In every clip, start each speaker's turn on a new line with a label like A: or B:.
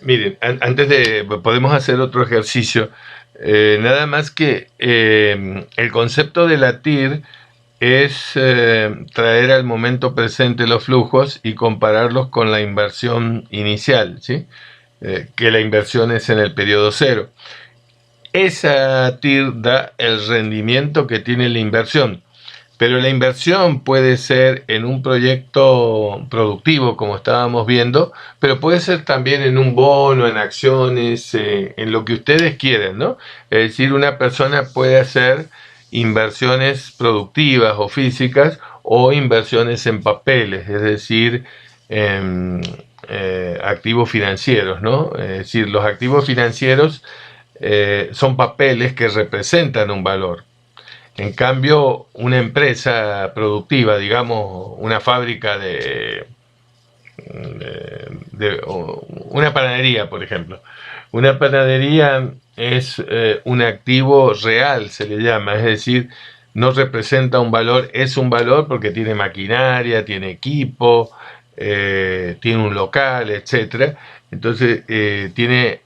A: Miren, antes de, podemos hacer otro ejercicio. Nada más que el concepto de la TIR es traer al momento presente los flujos y compararlos con la inversión inicial, ¿sí? Que la inversión es en el periodo cero. Esa TIR da el rendimiento que tiene la inversión, pero la inversión puede ser en un proyecto productivo, como estábamos viendo, pero puede ser también en un bono, en acciones, en lo que ustedes quieran, ¿no? Es decir, una persona puede hacer inversiones productivas o físicas o inversiones en papeles, es decir, en activos financieros, ¿no? Es decir, los activos financieros son papeles que representan un valor. En cambio, una empresa productiva, digamos, una fábrica de una panadería, por ejemplo. Una panadería es un activo real, se le llama, es decir, no representa un valor, es un valor porque tiene maquinaria, tiene equipo, tiene un local, etcétera. Entonces tiene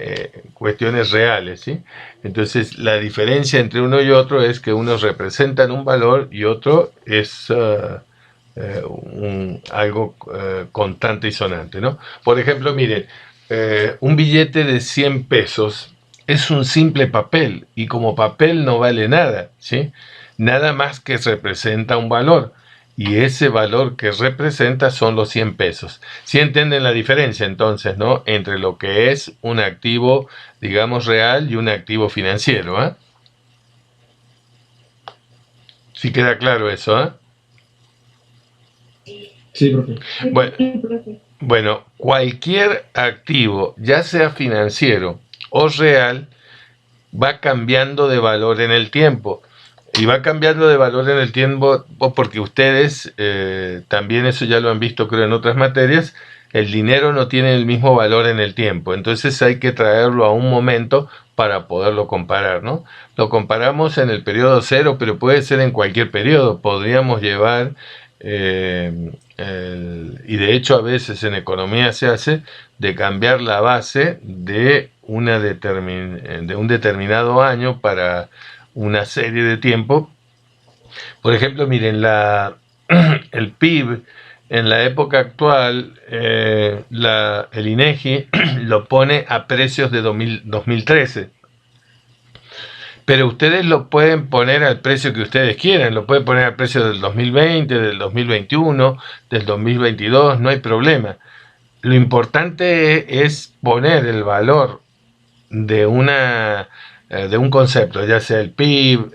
A: cuestiones reales, ¿sí? Entonces la diferencia entre uno y otro es que unos representan un valor y otro es algo constante y sonante, ¿no? Por ejemplo, miren, un billete de 100 pesos es un simple papel y como papel no vale nada, ¿sí? Nada más que representa un valor y ese valor que representa son los 100 pesos. ¿Sí entienden la diferencia entonces, no? Entre lo que es un activo, digamos, real y un activo financiero, ¿eh? Sí queda claro eso, ¿eh?
B: Sí, profe.
A: Bueno, bueno, cualquier activo, ya sea financiero o real, va cambiando de valor en el tiempo. Y va cambiando de valor en el tiempo porque ustedes, también eso ya lo han visto creo en otras materias, el dinero no tiene el mismo valor en el tiempo. Entonces hay que traerlo a un momento para poderlo comparar, ¿no? Lo comparamos en el periodo cero, pero puede ser en cualquier periodo. Podríamos llevar, y de hecho a veces en economía se hace, de cambiar la base de, de un determinado año para una serie de tiempo. Por ejemplo, miren, el PIB en la época actual, el INEGI lo pone a precios de 2013. Pero ustedes lo pueden poner al precio que ustedes quieran, lo pueden poner al precio del 2020, del 2021, del 2022, no hay problema. Lo importante es poner el valor de de un concepto, ya sea el PIB,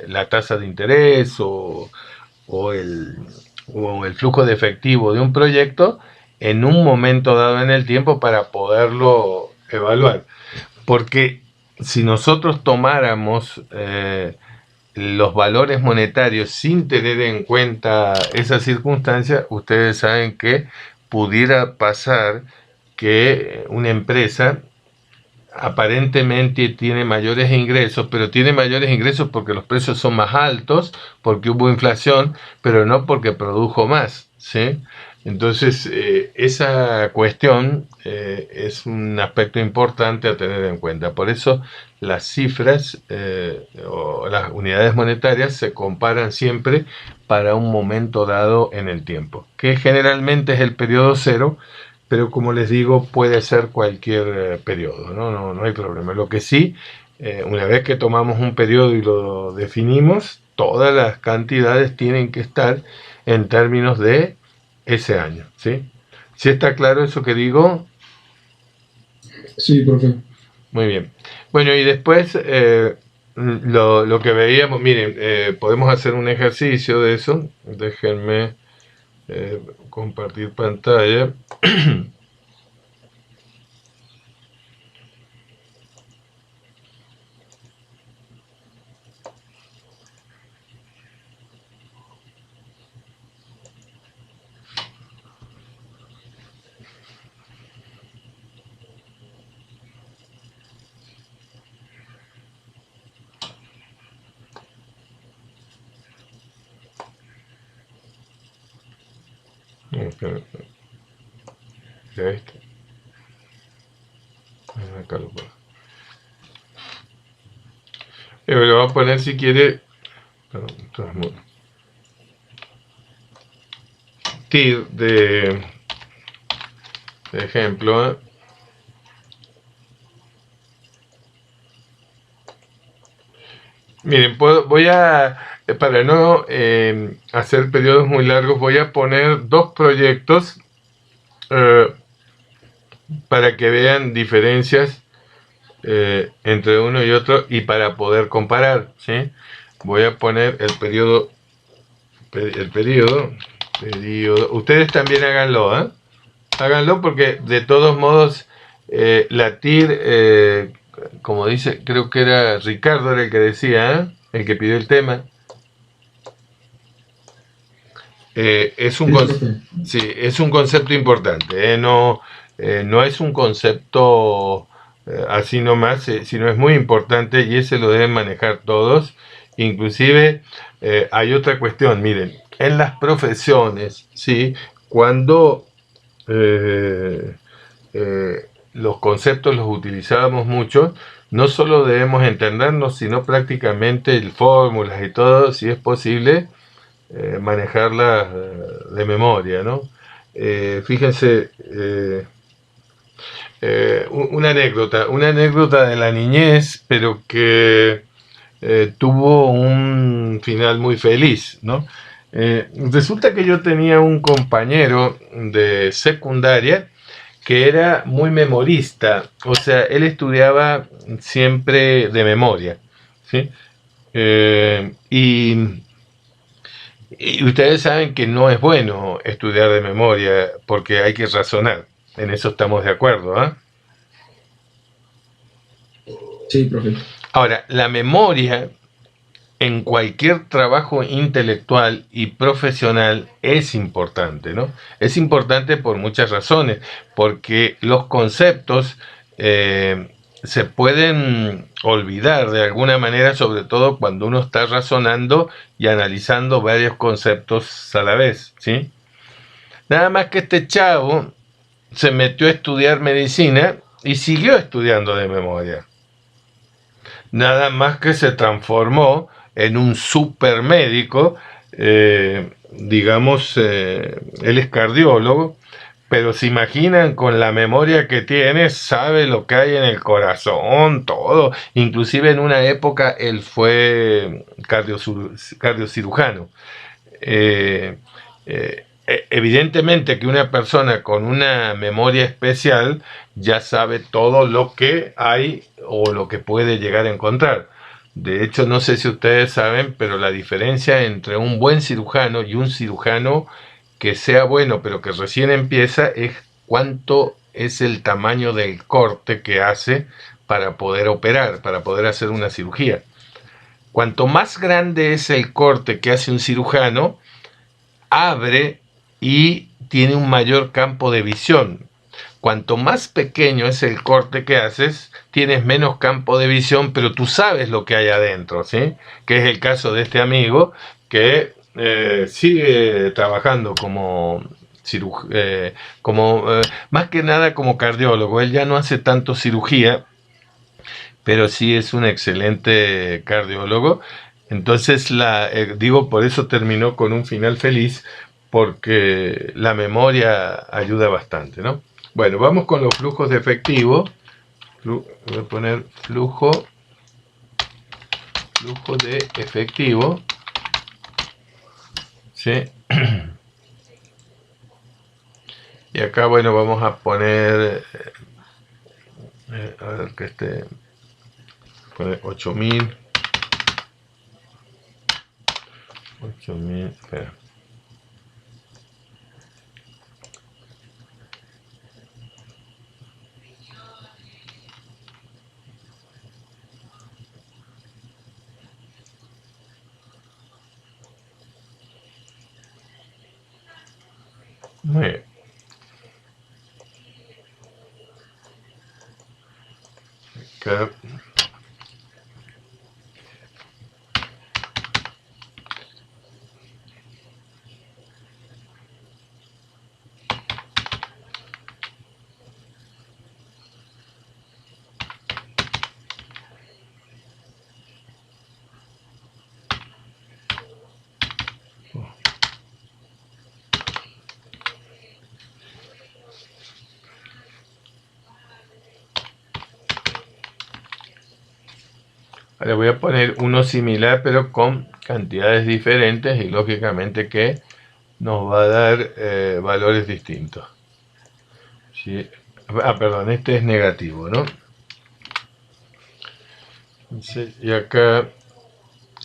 A: la tasa de interés o, el, o el flujo de efectivo de un proyecto en un momento dado en el tiempo para poderlo evaluar. Porque si nosotros tomáramos los valores monetarios sin tener en cuenta esa circunstancia, ustedes saben que pudiera pasar que una empresa aparentemente tiene mayores ingresos, pero tiene mayores ingresos porque los precios son más altos, porque hubo inflación, pero no porque produjo más, ¿sí? Entonces, esa cuestión es un aspecto importante a tener en cuenta. Por eso, las cifras o las unidades monetarias se comparan siempre para un momento dado en el tiempo, que generalmente es el periodo cero, pero como les digo, puede ser cualquier periodo, ¿no? No hay problema. Lo que sí, una vez que tomamos un periodo y lo definimos, todas las cantidades tienen que estar en términos de ese año, ¿sí? ¿Sí está claro eso que digo?
B: Sí, profe.
A: Muy bien. Bueno, y después lo que veíamos, miren, podemos hacer un ejercicio de eso. Déjenme compartir pantalla. Ya este. Acá lo pongo. Lo voy a poner si quiere. Perdón, TIR de ejemplo. Miren, voy a, para no hacer periodos muy largos, voy a poner dos proyectos para que vean diferencias entre uno y otro y para poder comparar, ¿sí? Voy a poner el periodo. Ustedes también háganlo, ¿eh? Háganlo porque de todos modos la TIR, como dice, creo que era Ricardo era el que decía, el que pidió el tema, es un sí, es un concepto importante, no es un concepto así nomás, sino es muy importante y ese lo deben manejar todos. Inclusive hay otra cuestión, miren, en las profesiones, ¿sí? Cuando eh, los conceptos los utilizábamos mucho, no solo debemos entendernos, sino prácticamente fórmulas y todo, si es posible, manejarlas de memoria, ¿no? Fíjense, una anécdota de la niñez, pero que tuvo un final muy feliz, ¿no? Resulta que yo tenía un compañero de secundaria que era muy memorista, o sea, él estudiaba siempre de memoria, ¿sí? Y ustedes saben que no es bueno estudiar de memoria porque hay que razonar, en eso estamos de acuerdo, ¿eh?
B: Sí, profe.
A: Ahora, la memoria en cualquier trabajo intelectual y profesional es importante, ¿no? Es importante por muchas razones, porque los conceptos se pueden olvidar de alguna manera, sobre todo cuando uno está razonando y analizando varios conceptos a la vez, ¿sí? Nada más que este chavo se metió a estudiar medicina y siguió estudiando de memoria. Nada más que se transformó en un supermédico, digamos, él es cardiólogo, pero se imaginan con la memoria que tiene, sabe lo que hay en el corazón, todo. Inclusive en una época él fue cardiocirujano. Evidentemente que una persona con una memoria especial ya sabe todo lo que hay o lo que puede llegar a encontrar. De hecho, no sé si ustedes saben, pero la diferencia entre un buen cirujano y un cirujano que sea bueno pero que recién empieza es cuánto es el tamaño del corte que hace para poder operar, para poder hacer una cirugía. Cuanto más grande es el corte que hace un cirujano, abre y tiene un mayor campo de visión. Cuanto más pequeño es el corte que haces, tienes menos campo de visión, pero tú sabes lo que hay adentro, ¿sí? Que es el caso de este amigo que sigue trabajando como más que nada como cardiólogo. Él ya no hace tanto cirugía, pero sí es un excelente cardiólogo. Entonces, digo, por eso terminó con un final feliz, porque la memoria ayuda bastante, ¿no? Bueno, vamos con los flujos de efectivo. Voy a poner flujo de efectivo. ¿Sí? Y acá, bueno, vamos a poner, a ver que esté, poner 8000. 8000, espera. Muy bien. Acá. Ahora voy a poner uno similar pero con cantidades diferentes y lógicamente que nos va a dar valores distintos. ¿Sí? Perdón, este es negativo, ¿no? Entonces, y acá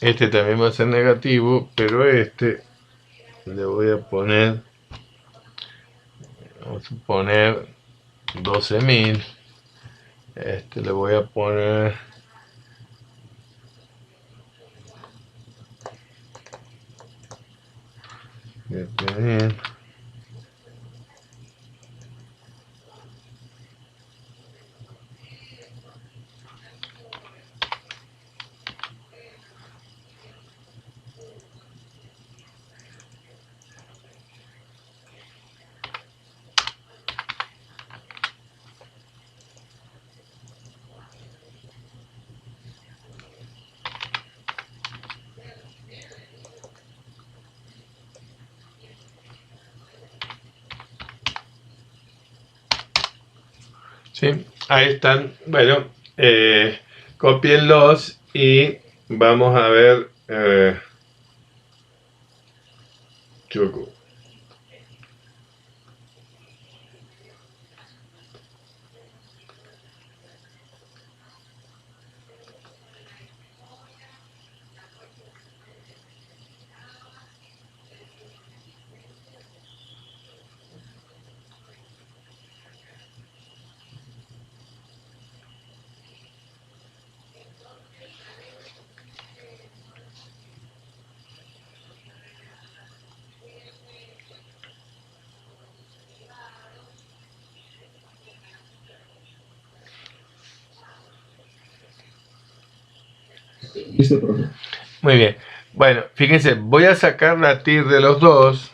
A: este también va a ser negativo, pero este le voy a poner, vamos a poner 12.000. Este le voy a poner 7.000. ¿Sí? Ahí están. Bueno, cópienlos y vamos a ver. Choco.
B: Listo, profe.
A: Muy bien. Bueno, fíjense, voy a sacar la TIR de los dos.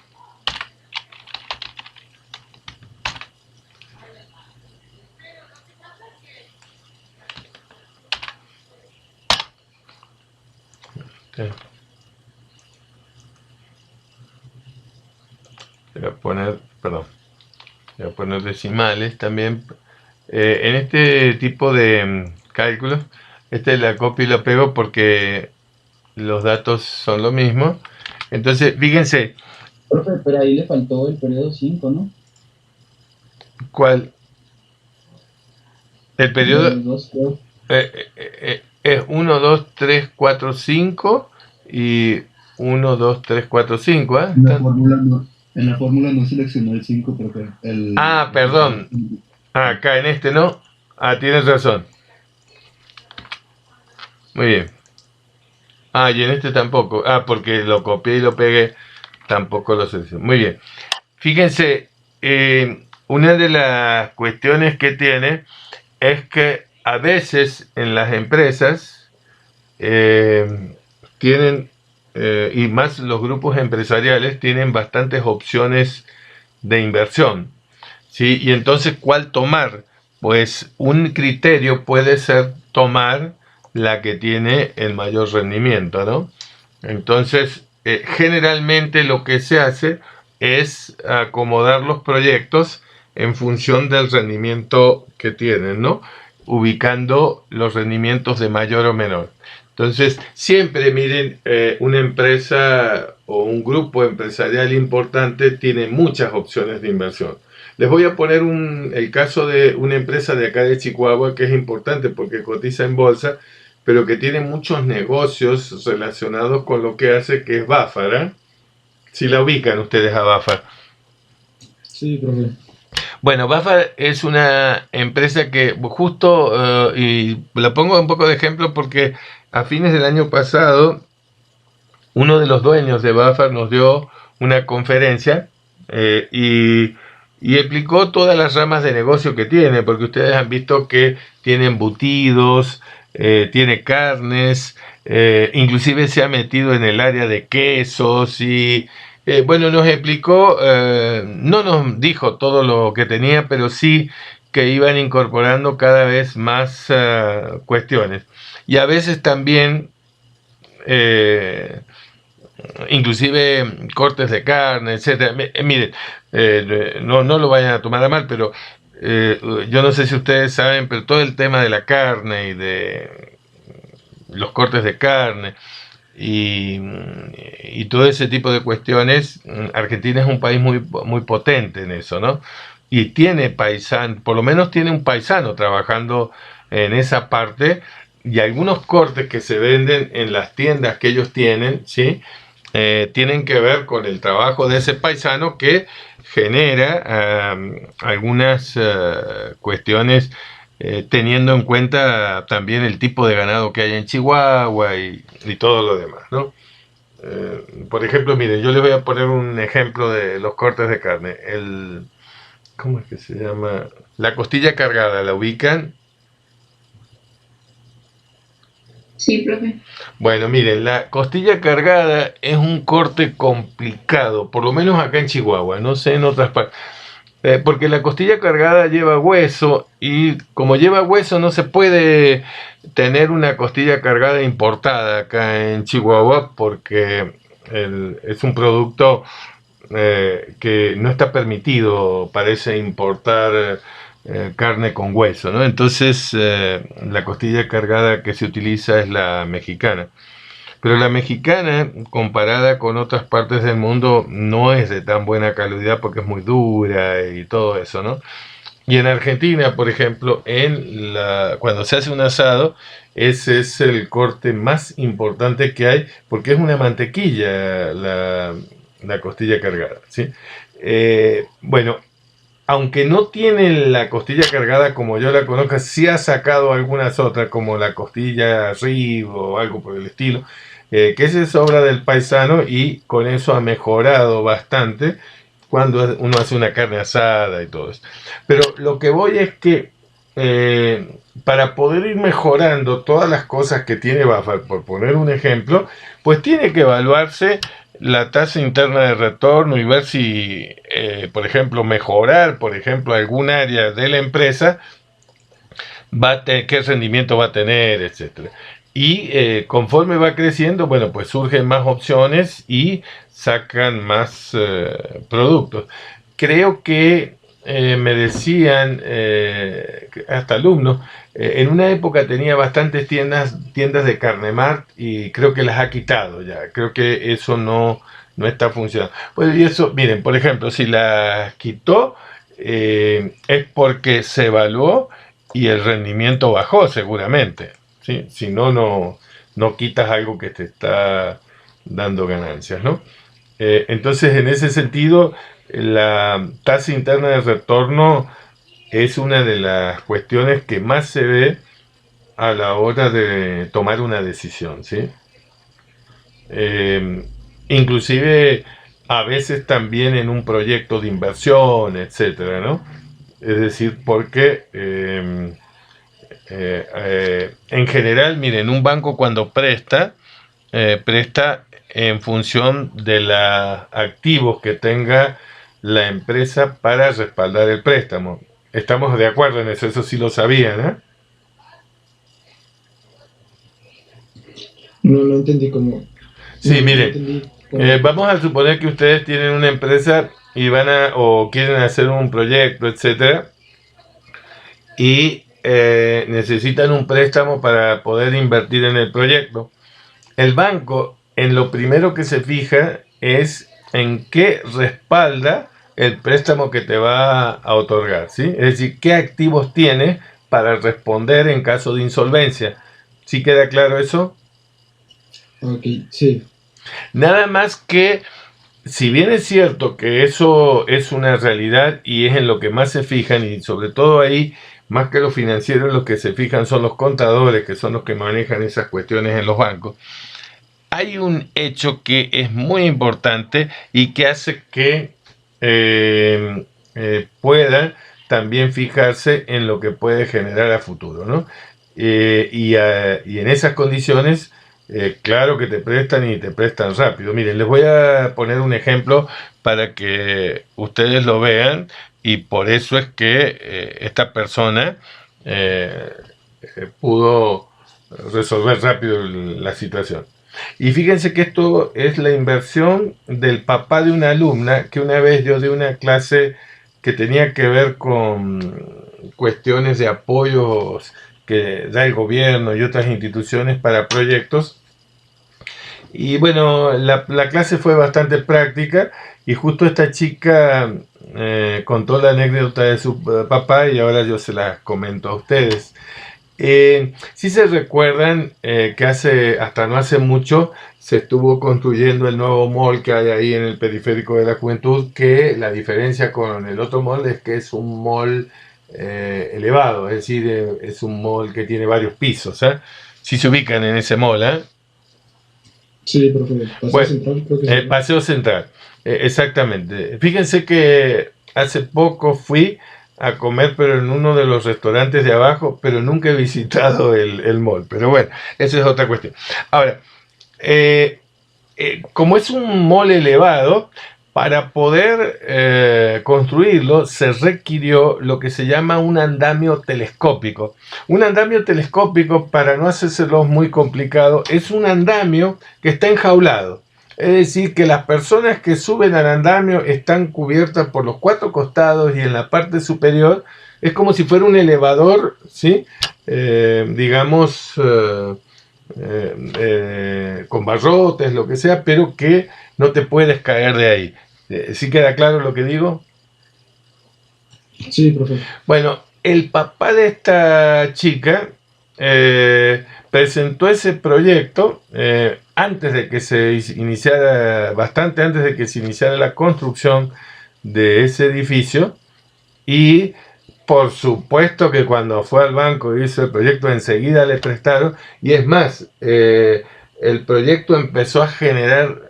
A: Voy a poner, perdón, voy a poner decimales también. En este tipo de cálculos, la copio y la pego porque los datos son lo mismo. Entonces, fíjense,
C: Profe, pero ahí le faltó el periodo 5, ¿no?
A: ¿cuál? El
C: De
A: periodo
C: los dos, creo.
A: es 1, 2, 3, 4, 5 y 1, 2, 3, 4, 5.
D: En la fórmula no seleccionó el 5, profe.
A: Perdón. Acá en este no. Tienes razón. Muy bien. Y en este tampoco. Porque lo copié y lo pegué. Tampoco lo seleccioné. Muy bien. Fíjense, una de las cuestiones que tiene es que a veces en las empresas tienen, y más los grupos empresariales, tienen bastantes opciones de inversión. ¿Sí? Y entonces, ¿cuál tomar? Pues un criterio puede ser tomar la que tiene el mayor rendimiento, ¿no? Entonces, generalmente lo que se hace es acomodar los proyectos en función del rendimiento que tienen, ¿no? Ubicando los rendimientos de mayor o menor. Entonces, siempre miren, una empresa o un grupo empresarial importante tiene muchas opciones de inversión. Les voy a poner el caso de una empresa de acá de Chihuahua que es importante porque cotiza en bolsa, pero que tiene muchos negocios relacionados con lo que hace, que es Bafar. Si la ubican ustedes a Bafar.
B: Sí, profe.
A: Bueno, Bafar es una empresa que justo, y la pongo un poco de ejemplo porque a fines del año pasado, uno de los dueños de Bafar nos dio una conferencia y explicó todas las ramas de negocio que tiene, porque ustedes han visto que tiene embutidos, tiene carnes, inclusive se ha metido en el área de quesos y bueno, nos explicó, no nos dijo todo lo que tenía, pero sí que iban incorporando cada vez más cuestiones. Y a veces también inclusive cortes de carne, etcétera. Miren, no lo vayan a tomar a mal, pero yo no sé si ustedes saben, pero todo el tema de la carne y los cortes de carne y todo ese tipo de cuestiones. Argentina es un país muy, muy potente en eso, ¿no? Y tiene por lo menos tiene un paisano trabajando en esa parte, y algunos cortes que se venden en las tiendas que ellos tienen, ¿sí? Tienen que ver con el trabajo de ese paisano que genera algunas cuestiones, teniendo en cuenta también el tipo de ganado que hay en Chihuahua y todo lo demás, ¿no? Por ejemplo, miren, yo les voy a poner un ejemplo de los cortes de carne. ¿Cómo es que se llama? La costilla cargada, ¿la ubican?
E: Sí, profe.
A: Bueno, miren, la costilla cargada es un corte complicado, por lo menos acá en Chihuahua, no sé en otras partes. Porque la costilla cargada lleva hueso, y como lleva hueso no se puede tener una costilla cargada importada acá en Chihuahua, porque es un producto que no está permitido, parece, importar carne con hueso, ¿no? Entonces la costilla cargada que se utiliza es la mexicana. Pero la mexicana, comparada con otras partes del mundo, no es de tan buena calidad porque es muy dura y todo eso, ¿no? Y en Argentina, por ejemplo, cuando se hace un asado, ese es el corte más importante que hay, porque es una mantequilla la costilla cargada, ¿sí? Bueno, aunque no tiene la costilla cargada como yo la conozco, sí ha sacado algunas otras, como la costilla rib o algo por el estilo, que esa es obra del paisano, y con eso ha mejorado bastante cuando uno hace una carne asada y todo eso. Pero lo que voy es que para poder ir mejorando todas las cosas que tiene Bafar, por poner un ejemplo, pues tiene que evaluarse la tasa interna de retorno y ver si, por ejemplo, mejorar, por ejemplo, algún área de la empresa, qué rendimiento va a tener, etcétera. Y conforme va creciendo, bueno, pues surgen más opciones y sacan más productos. Creo que me decían, hasta alumnos, en una época tenía bastantes tiendas de Carnemart, y creo que las ha quitado ya. Creo que eso no está funcionando. Pues, y eso, miren, por ejemplo, si las quitó, es porque se evaluó y el rendimiento bajó seguramente, ¿sí? Si no, no quitas algo que te está dando ganancias, ¿no? Entonces, en ese sentido, la tasa interna de retorno es una de las cuestiones que más se ve a la hora de tomar una decisión, ¿sí? Inclusive a veces también en un proyecto de inversión, etcétera, ¿no? Es decir, porque en general, miren, un banco cuando presta en función de los activos que tenga la empresa para respaldar el préstamo. Estamos de acuerdo en eso sí lo sabían, ¿eh?
B: No entendí cómo.
A: Sí,
B: No
A: miren,
B: entendí cómo.
A: vamos a suponer que ustedes tienen una empresa y o quieren hacer un proyecto, etcétera, y necesitan un préstamo para poder invertir en el proyecto. El banco, en lo primero que se fija es en qué respalda el préstamo que te va a otorgar, ¿sí? Es decir, qué activos tiene para responder en caso de insolvencia. ¿Sí queda claro eso?
B: Ok, sí.
A: Nada más que, si bien es cierto que eso es una realidad y es en lo que más se fijan, y sobre todo ahí, más que los financieros, los que se fijan son los contadores, que son los que manejan esas cuestiones en los bancos, hay un hecho que es muy importante y que hace que pueda también fijarse en lo que puede generar a futuro, ¿no? Y en esas condiciones, claro que te prestan, y te prestan rápido. Miren, les voy a poner un ejemplo para que ustedes lo vean, y por eso es que esta persona pudo resolver rápido la situación. Y fíjense que esto es la inversión del papá de una alumna que una vez yo di una clase que tenía que ver con cuestiones de apoyos que da el gobierno y otras instituciones para proyectos. Y bueno, la clase fue bastante práctica y justo esta chica contó la anécdota de su papá y ahora yo se la comento a ustedes. Si se recuerdan que hasta no hace mucho se estuvo construyendo el nuevo mall que hay ahí en el periférico de la Juventud, que la diferencia con el otro mall es que es un mall elevado, es decir, es un mall que tiene varios pisos. Si se ubican en ese mall,
B: Sí, profe. Paseo
A: bueno,
B: Central, creo que sí.
A: Paseo Central, exactamente. Fíjense que hace poco fui a comer, pero en uno de los restaurantes de abajo, pero nunca he visitado el mall. Pero bueno, eso es otra cuestión. Ahora, como es un mall elevado, para poder construirlo se requirió lo que se llama un andamio telescópico. Un andamio telescópico, para no hacérselo muy complicado, es un andamio que está enjaulado. Es decir, que las personas que suben al andamio están cubiertas por los 4 costados y en la parte superior es como si fuera un elevador, ¿sí? Digamos, con barrotes, lo que sea, pero que no te puedes caer de ahí. ¿Sí queda claro lo que digo?
B: Sí, profe.
A: Bueno, el papá de esta chica presentó ese proyecto antes de que se iniciara, bastante antes de que se iniciara la construcción de ese edificio, y por supuesto que cuando fue al banco y hizo el proyecto enseguida le prestaron, y es más, el proyecto empezó a generar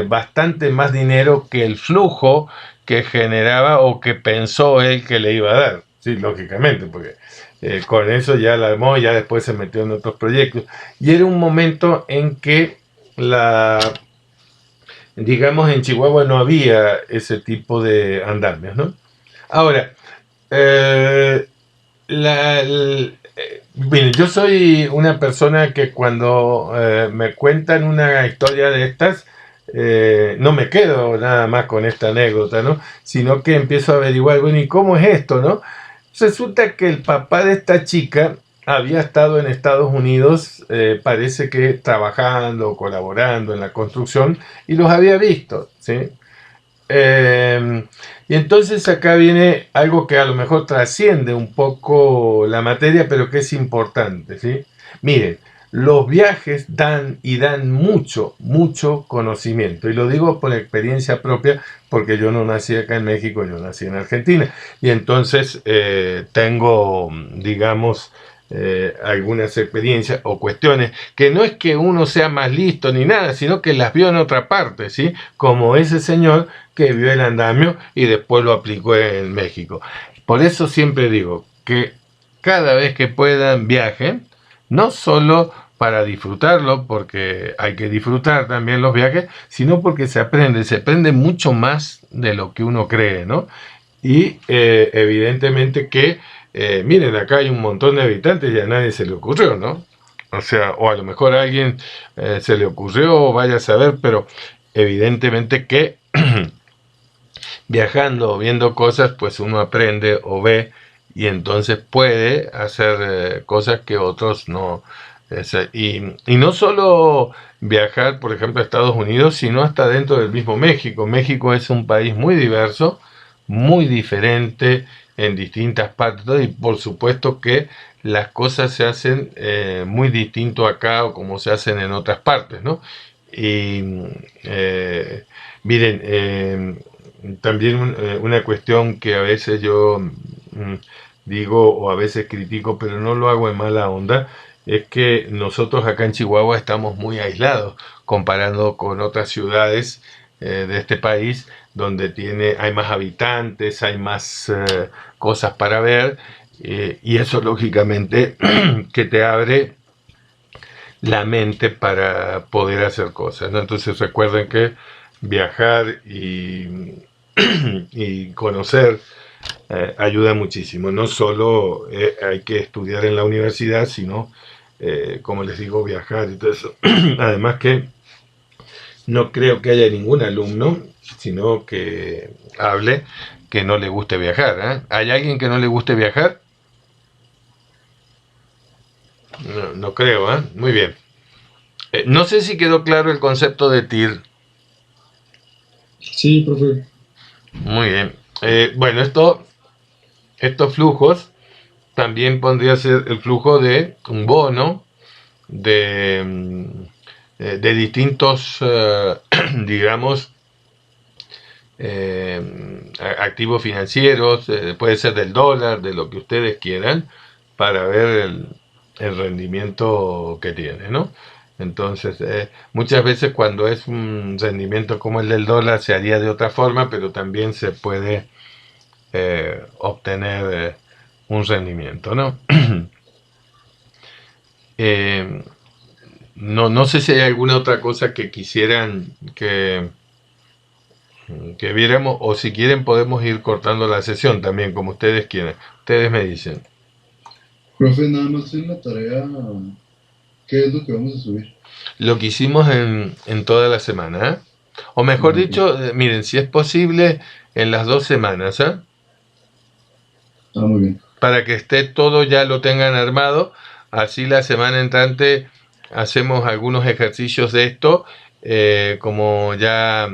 A: bastante más dinero que el flujo que generaba o que pensó él que le iba a dar. Sí, lógicamente, porque con eso ya la armó, ya después se metió en otros proyectos. Y era un momento en que digamos, en Chihuahua no había ese tipo de andamios, ¿no? Ahora, miren, yo soy una persona que cuando me cuentan una historia de estas, no me quedo nada más con esta anécdota, ¿no? Sino que empiezo a averiguar, bueno, ¿y cómo es esto, no? Resulta que el papá de esta chica había estado en Estados Unidos, parece que trabajando, colaborando en la construcción, y los había visto, ¿sí? Y entonces acá viene algo que a lo mejor trasciende un poco la materia, pero que es importante, ¿sí? Miren, los viajes dan mucho, mucho conocimiento. Y lo digo por experiencia propia, porque yo no nací acá en México, yo nací en Argentina. Y entonces tengo, digamos, algunas experiencias o cuestiones que no es que uno sea más listo ni nada, sino que las vio en otra parte, ¿sí? Como ese señor que vio el andamio y después lo aplicó en México. Por eso siempre digo que cada vez que puedan viajen, no solo para disfrutarlo, porque hay que disfrutar también los viajes, sino porque se aprende mucho más de lo que uno cree, ¿no? Y evidentemente que miren, acá hay un montón de habitantes y a nadie se le ocurrió, ¿no? O sea, o a lo mejor a alguien se le ocurrió, vaya a saber, pero evidentemente que viajando o viendo cosas, pues uno aprende o ve y entonces puede hacer cosas que otros no. Y no solo viajar, por ejemplo, a Estados Unidos, sino hasta dentro del mismo México. México es un país muy diverso, muy diferente en distintas partes, y por supuesto que las cosas se hacen muy distinto acá o como se hacen en otras partes, ¿no? Y miren, también una cuestión que a veces yo digo o a veces critico, pero no lo hago en mala onda, es que nosotros acá en Chihuahua estamos muy aislados comparando con otras ciudades de este país, donde hay más habitantes, hay más cosas para ver, y eso lógicamente que te abre la mente para poder hacer cosas, ¿no? Entonces recuerden que viajar y conocer ayuda muchísimo. No solo hay que estudiar en la universidad, sino, como les digo, viajar y todo eso. Además que no creo que haya ningún alumno, sino que hable, que no le guste viajar, ¿eh? ¿Hay alguien que no le guste viajar? No, no creo, ¿eh? Muy bien. No sé si quedó claro el concepto de TIR.
B: Sí, profe.
A: Muy bien. Bueno, estos flujos también podría ser el flujo de un bono de distintos, digamos, activos financieros, puede ser del dólar, de lo que ustedes quieran, para ver el rendimiento que tiene, ¿no? Entonces, muchas veces cuando es un rendimiento como el del dólar se haría de otra forma, pero también se puede obtener un rendimiento, ¿no? Eh, no sé si hay alguna otra cosa que quisieran que viéramos, o si quieren podemos ir cortando la sesión también, como ustedes quieran. Ustedes me dicen.
D: Profe, nada más en la tarea, ¿qué es lo que vamos a subir?
A: Lo que hicimos en toda la semana, ¿eh? O mejor
D: Ah, ok.
A: dicho, miren, si es posible, en las 2 semanas, ¿eh?
D: Ah, muy bien.
A: Para que esté todo, ya lo tengan armado, así la semana entrante hacemos algunos ejercicios de esto, como ya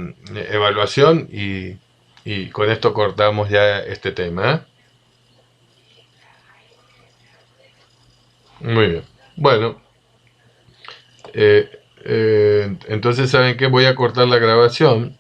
A: evaluación, y con esto cortamos ya este tema, ¿eh? Muy bien. Bueno, entonces, ¿saben qué? Voy a cortar la grabación.